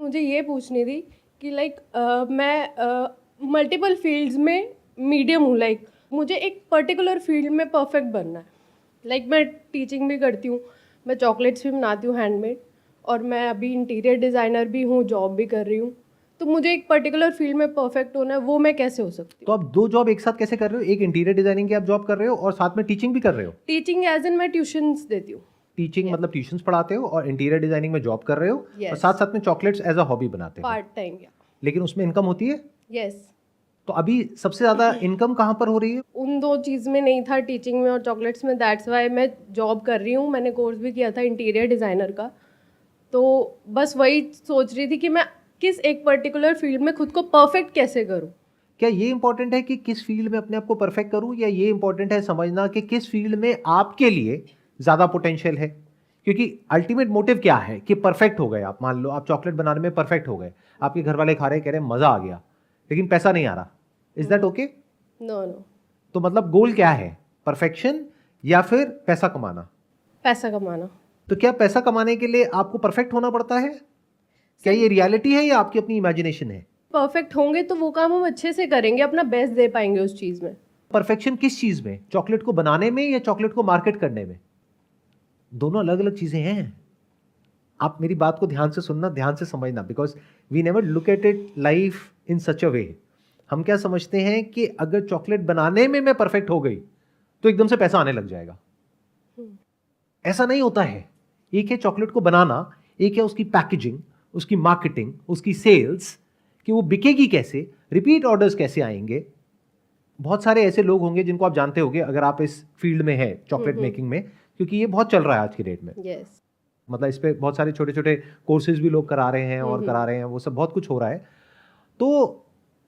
मुझे ये पूछनी थी कि मैं मल्टीपल फील्ड्स में मीडियम हूँ। मुझे एक पर्टिकुलर फील्ड में परफेक्ट बनना है। मैं टीचिंग भी करती हूँ, मैं चॉकलेट्स भी बनाती हूँ हैंडमेड, और मैं अभी इंटीरियर डिज़ाइनर भी हूँ, जॉब भी कर रही हूँ। तो मुझे एक पर्टिकुलर फील्ड में परफेक्ट होना है, वो मैं कैसे हो सकती तो हूँ? आप 2 जॉब एक साथ कैसे कर रहे हो? एक इंटीरियर डिजाइनिंग की आप जॉब कर रहे हो और साथ में टीचिंग भी कर रहे हो। टीचिंग एज इन मैं ट्यूशंस देती हूँ। Teaching Yes. मतलब ट्यूशंस पढ़ाते हो और इंटीरियर डिजाइनिंग में जॉब कर रहे हो और Yes. साथ साथ में चॉकलेट्स एज अ हॉबी बनाते हो। पार्ट टाइम या लेकिन उसमें इनकम होती है। यस। तो अभी सबसे ज्यादा इनकम कहाँ पर हो रही है? उन दो चीज़ में नहीं था, टीचिंग में और चॉकलेट्स में। दैट्स वाई मैं जॉब कर रही हूँ। मैंने कोर्स भी किया था इंटीरियर डिज़ाइनर का। तो बस वही सोच रही थी कि मैं किस एक पर्टिकुलर फील्ड में खुद को परफेक्ट कैसे करूँ। क्या ये इंपॉर्टेंट है कि किस फील्ड में अपने आप को परफेक्ट करूं, या ये इंपॉर्टेंट है समझना कि किस फील्ड में आपके लिए ज्यादा पोटेंशियल है? क्योंकि अल्टीमेट मोटिव क्या है कि परफेक्ट हो गए आप। मान लो आप चॉकलेट बनाने में परफेक्ट हो गए, आपके घर वाले खा रहे कह रहे मजा आ गया, लेकिन पैसा नहीं आ रहा। Is that okay? No no. तो मतलब गोल क्या है, परफेक्शन या फिर पैसा कमाना? पैसा कमाना। तो क्या पैसा कमाने के लिए आपको परफेक्ट होना पड़ता है? क्या ये रियलिटी है या आपकी अपनी इमेजिनेशन है? परफेक्ट होंगे तो वो काम हम अच्छे से करेंगे, अपना बेस्ट दे पाएंगे उस चीज़ में। परफेक्शन किस चीज में? चॉकलेट को बनाने में या चॉकलेट को मार्केट करने में? दोनों अलग अलग चीजें हैं। आप मेरी बात को ध्यान से सुनना, ध्यान से समझना, because we never look at it life in such a way. हम क्या समझते हैं कि अगर चॉकलेट बनाने में मैं परफेक्ट हो गई तो एकदम से पैसा आने लग जाएगा। ऐसा नहीं होता है। एक है चॉकलेट को बनाना, एक है उसकी पैकेजिंग, उसकी मार्केटिंग, उसकी सेल्स, कि वो बिकेगी कैसे, रिपीट ऑर्डर्स कैसे आएंगे। बहुत सारे ऐसे लोग होंगे जिनको आप जानते होंगे अगर आप इस फील्ड में हैं, चॉकलेट मेकिंग में, क्योंकि ये बहुत चल रहा है आज की डेट में। यस। मतलब इस पे बहुत सारे छोटे छोटे कोर्सेज भी लोग करा रहे हैं और करा रहे हैं, वो सब बहुत कुछ हो रहा है। तो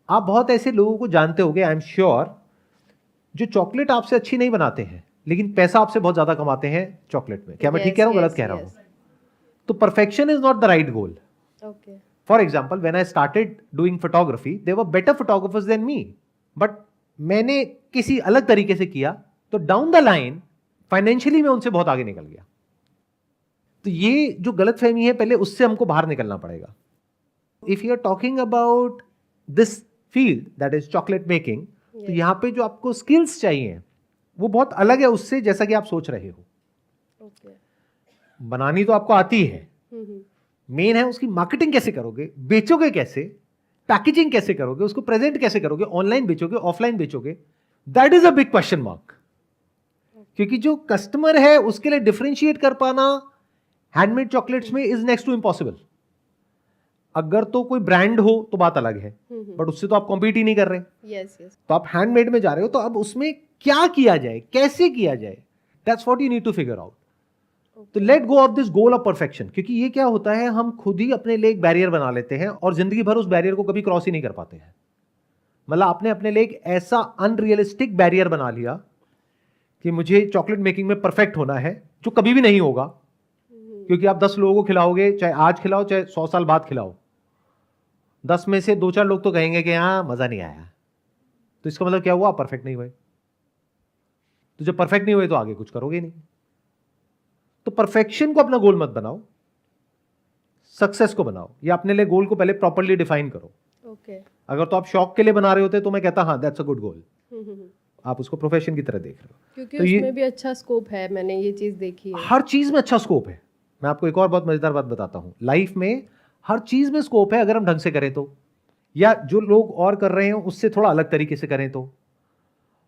आप बहुत ऐसे लोगों को जानते होंगे, आई एम श्योर, जो चॉकलेट आपसे अच्छी नहीं बनाते हैं लेकिन पैसा आपसे बहुत ज्यादा कमाते हैं चॉकलेट में। क्या मैं ठीक कह रहा हूँ, गलत कह रहा हूँ? तो perfection is not the right goal. Okay. For example, when I started doing photography, there were better photographers than me, but मैंने किसी अलग तरीके से किया, तो डाउन द लाइन फाइनेंशियली मैं उनसे बहुत आगे निकल गया। तो ये जो गलतफहमी है, पहले उससे हमको बाहर निकलना पड़ेगा। If you are talking about this field that is chocolate making, तो यहां पे जो आपको स्किल्स चाहिए वो बहुत अलग है उससे जैसा कि आप सोच रहे हो। ओके। बनानी तो आपको आती है, मेन है उसकी मार्केटिंग कैसे करोगे, बेचोगे कैसे, पैकेजिंग कैसे करोगे, उसको प्रेजेंट कैसे करोगे, ऑनलाइन बेचोगे, ऑफलाइन बेचोगे, that is a big question mark. क्योंकि जो कस्टमर है उसके लिए डिफरेंशिएट कर पाना हैंडमेड चॉकलेट्स में इज नेक्स्ट टू इम्पॉसिबल। अगर तो कोई ब्रांड हो तो बात अलग है, बट उससे तो आप कॉम्पीट ही नहीं कर रहे। Yes yes. तो आप हैंडमेड में जा रहे हो, तो अब उसमें क्या किया जाए, कैसे किया जाए, that's what you need to figure out. तो let go of this goal of perfection, क्योंकि ये क्या होता है, हम खुद ही अपने लिए एक बैरियर बना लेते हैं और जिंदगी भर उस बैरियर को कभी क्रॉस ही नहीं कर पाते हैं। मतलब आपने अपने लिए एक ऐसा अनरियलिस्टिक बैरियर बना लिया कि मुझे चॉकलेट मेकिंग में परफेक्ट होना है, जो कभी भी नहीं होगा। क्योंकि आप 10 लोगों को खिलाओगे, चाहे आज खिलाओ चाहे 100 साल बाद खिलाओ, 10 में से 2-4 लोग तो कहेंगे कि हाँ मजा नहीं आया। तो इसका मतलब क्या हुआ, परफेक्ट नहीं हुए। तो जब परफेक्ट नहीं हुए तो आगे कुछ करोगे नहीं। तो परफेक्शन को अपना गोल मत बनाओ, सक्सेस को बनाओ, या अपने लिए गोल को पहले प्रॉपर्ली डिफाइन करो। ओके। अगर तो आप शौक के लिए बना रहे होते तो मैं कहता हाँ दैट्स अ गुड गोल। आप उसको प्रोफेशन की तरह देख रहे हो, क्योंकि तो उसमें भी अच्छा स्कोप है, मैंने ये चीज देखी है। हर चीज में अच्छा स्कोप है। मैं आपको एक और बहुत मजेदार बात बताता हूं, लाइफ में हर चीज में स्कोप है अगर हम ढंग से करें तो, या जो लोग और कर रहे हैं उससे थोड़ा अलग तरीके से करें तो।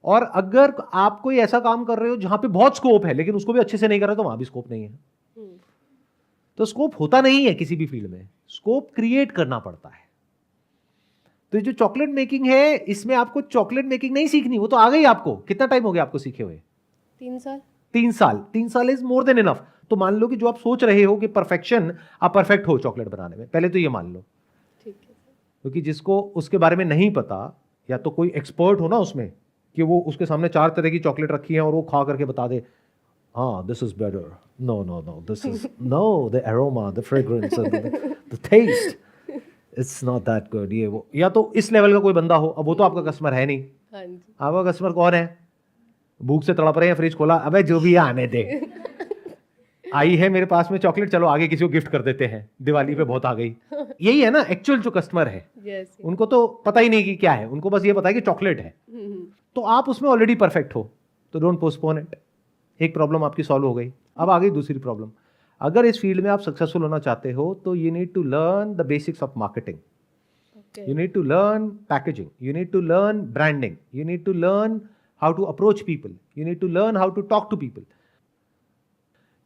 और अगर आप कोई ऐसा काम कर रहे हो जहां पे बहुत स्कोप है लेकिन उसको भी अच्छे से नहीं कर रहे तो वहां भी स्कोप नहीं है। तो स्कोप होता नहीं है किसी भी फील्ड में, स्कोप क्रिएट करना पड़ता है। तो जो चॉकलेट मेकिंग है, इसमें आपको चॉकलेट मेकिंग नहीं सीखनी, वो तो आ गई आपको। कितना टाइम हो गया आपको सीखे हुए? 3 साल। 3 साल। 3 साल इज मोर देन इनफ। तो मान लो कि जो आप सोच रहे हो कि परफेक्शन, आप परफेक्ट हो चॉकलेट बनाने में, पहले तो ये मान लो। ठीक है। क्योंकि जिसको उसके बारे में नहीं पता, या तो कोई एक्सपर्ट हो ना उसमें, कि वो उसके सामने 4 तरह की चॉकलेट रखी है और वो खा करके बता दे हाँ this is better, no no no this is no, the aroma, the fragrance, the taste, it's not that good, ये वो। या तो इस लेवल का कोई बंदा हो, अब वो तो आपका कस्टमर है नहीं। हाँ जी। आपका कस्टमर कौन है? भूख से तड़प रहे हैं, फ्रिज खोला, अबे जो भी है आने दे। आई है मेरे पास में चॉकलेट, चलो आगे किसी को गिफ्ट कर देते हैं, दिवाली पे बहुत आ गई। यही है ना एक्चुअल जो कस्टमर है, yes, उनको तो पता ही नहीं कि क्या है, उनको बस ये पता है कि चॉकलेट है। तो आप उसमें ऑलरेडी परफेक्ट हो, तो डोंट पोस्टपोन इट। एक प्रॉब्लम आपकी सॉल्व हो गई, अब आ गई दूसरी प्रॉब्लम। अगर इस फील्ड में आप सक्सेसफुल होना चाहते हो तो you need to learn the basics of marketing, you need to learn packaging, you need to learn branding, you need to learn how to approach people, you need to learn how to talk to people,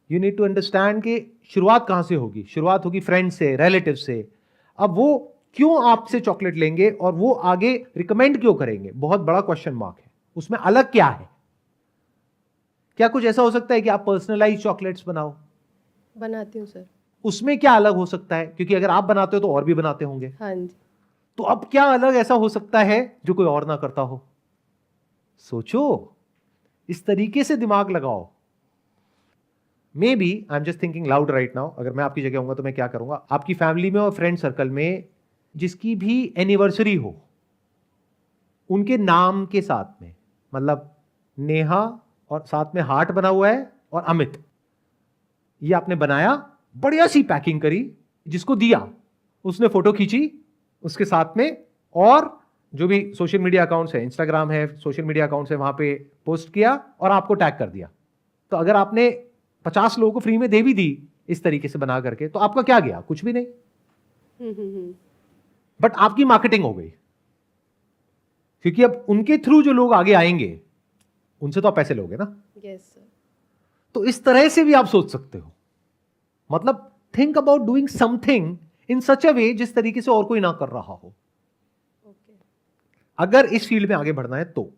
you need to understand कि शुरुआत कहाँ से होगी। शुरुआत होगी friend से, relative से। अब वो क्यों आपसे चॉकलेट लेंगे और वो आगे रिकमेंड क्यों करेंगे, बहुत बड़ा क्वेश्चन मार्क है। उसमें अलग क्या है? क्या कुछ ऐसा हो सकता है कि आप पर्सनलाइज चॉकलेट्स बनाओ? बनाती हूँ सर। उसमें क्या अलग हो सकता है? क्योंकि अगर आप बनाते हो तो और भी बनाते होंगे। हाँ जी। तो अब क्या अलग ऐसा हो सकता है जो कोई और ना करता हो? सोचो, इस तरीके से दिमाग लगाओ। Maybe I am just thinking loud right now. अगर मैं आपकी जगह होऊंगा तो मैं क्या करूंगा, आपकी फैमिली में और फ्रेंड सर्कल में जिसकी भी एनिवर्सरी हो, उनके नाम के साथ में, मतलब नेहा और साथ में हार्ट बना हुआ है और अमित, ये आपने बनाया, बढ़िया सी पैकिंग करी, जिसको दिया उसने फोटो खींची उसके साथ में, और जो भी सोशल मीडिया अकाउंट्स है, इंस्टाग्राम है, सोशल मीडिया अकाउंट्स है, वहां पे पोस्ट किया और आपको टैग कर दिया। तो अगर आपने 50 लोगों को फ्री में दे भी दी इस तरीके से बना करके, तो आपका क्या गया? कुछ भी नहीं। बट आपकी मार्केटिंग हो गई, क्योंकि अब उनके थ्रू जो लोग आगे आएंगे उनसे तो आप पैसे लोगे ना। Yes sir. तो इस तरह से भी आप सोच सकते हो। मतलब think about doing something in such a way जिस तरीके से और कोई ना कर रहा हो। अगर इस फील्ड में आगे बढ़ना है तो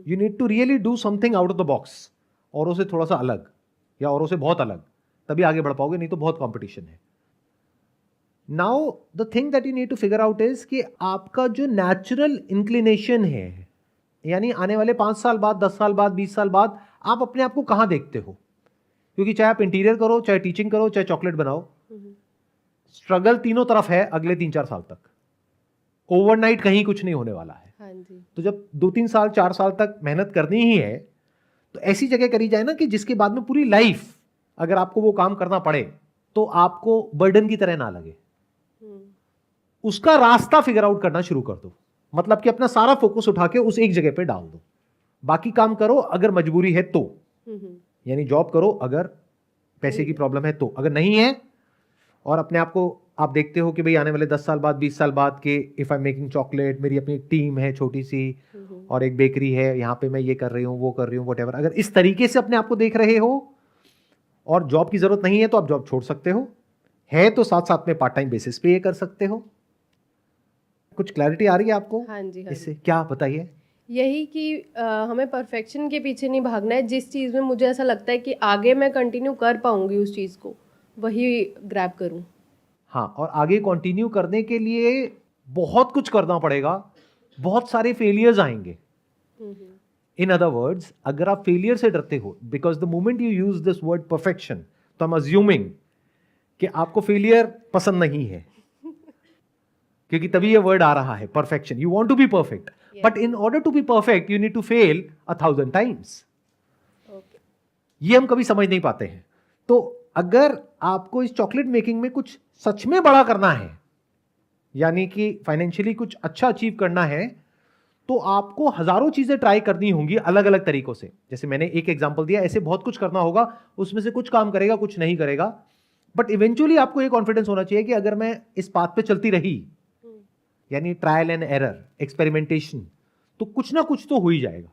you need to really do something out of the box, औरों से थोड़ा सा अलग या औरों से बहुत अलग, तभी आगे बढ़ पाओगे, नहीं तो बहुत कंपटीशन है। Now the thing that you need to figure out is कि आपका जो नेचुरल इंक्लिनेशन है, यानी आने वाले 5 साल बाद, 10 साल बाद, 20 साल बाद आप अपने आप को कहां देखते हो? क्योंकि चाहे आप इंटीरियर करो, चाहे टीचिंग करो, चाहे चॉकलेट बनाओ, स्ट्रगल तीनों तरफ है अगले 3-4 साल तक। ओवरनाइट कहीं कुछ नहीं होने वाला है। हाँ जी। तो जब 2-3 साल 4 साल तक मेहनत करनी ही है, तो ऐसी जगह करी जाए ना कि जिसके बाद में पूरी लाइफ अगर आपको वो काम करना पड़े तो आपको बर्डन की तरह ना लगे। उसका रास्ता फिगर आउट करना शुरू कर दो। मतलब कि अपना सारा फोकस उठा के उस एक जगह पे डाल दो, बाकी काम करो अगर मजबूरी है तो, यानी जॉब करो अगर पैसे की प्रॉब्लम है तो, अगर नहीं है और अपने आप को आप देखते हो कि भाई आने वाले 10 साल बाद, 20 साल बाद के if I am making chocolate, मेरी अपनी टीम है छोटी सी और एक बेकरी है, यहाँ पे मैं ये कर रही हूँ, वो कर रही हूँ, व्हाटएवर, अगर इस तरीके से अपने आप को देख रहे हो और जॉब की जरूरत नहीं है तो आप जॉब छोड़ सकते हो, है तो साथ साथ में पार्ट टाइम बेसिस पे ये कर सकते हो। कुछ क्लैरिटी आ रही है आपको? हाँ जी। हाँ इससे क्या बताइए? यही कि हमें परफेक्शन के पीछे नहीं भागना है। जिस चीज़ में मुझे ऐसा लगता है कि आगे मैं कंटिन्यू कर पाऊंगी उस चीज़ को, वही ग्रैब करूं। हाँ, और आगे कंटिन्यू करने के लिए बहुत कुछ करना पड़ेगा, बहुत सारे फेलियर्स आएंगे। इन अदर वर्ड्स, अगर आप फेलियर से डरते हो, because the moment you use this word perfection, तो आई एम अज्यूमिंग कि आपको फेलियर पसंद नहीं है, क्योंकि तभी ये वर्ड आ रहा है perfection. You want to be perfect, but in order to be perfect you need to fail 1000 times. ये हम कभी समझ नहीं पाते हैं। तो अगर आपको इस चॉकलेट मेकिंग में कुछ सच में बड़ा करना है, यानी कि फाइनेंशियली कुछ अच्छा अचीव करना है, तो आपको हजारों चीजें ट्राई करनी होंगी अलग अलग तरीकों से। जैसे मैंने एक एग्जांपल दिया, ऐसे बहुत कुछ करना होगा, उसमें से कुछ काम करेगा, कुछ नहीं करेगा, बट इवेंचुअली आपको ये कॉन्फिडेंस होना चाहिए कि अगर मैं इस पाथ पे चलती रही, यानी ट्रायल एंड एरर, एक्सपेरिमेंटेशन, तो कुछ ना कुछ तो हो ही जाएगा।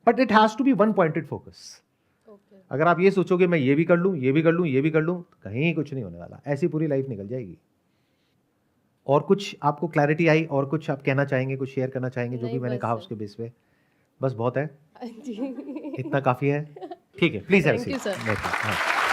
But it has to be one pointed focus. अगर आप ये सोचोगे मैं ये भी कर लूं, ये भी कर लूं, ये भी कर लूं, तो कहीं कुछ नहीं होने वाला, ऐसी पूरी लाइफ निकल जाएगी। और कुछ आपको क्लैरिटी आई, और कुछ आप कहना चाहेंगे, कुछ शेयर करना चाहेंगे जो भी मैंने कहा उसके बेस पे? बस बहुत है, इतना काफी है, ठीक है, प्लीज हैव अ सीट।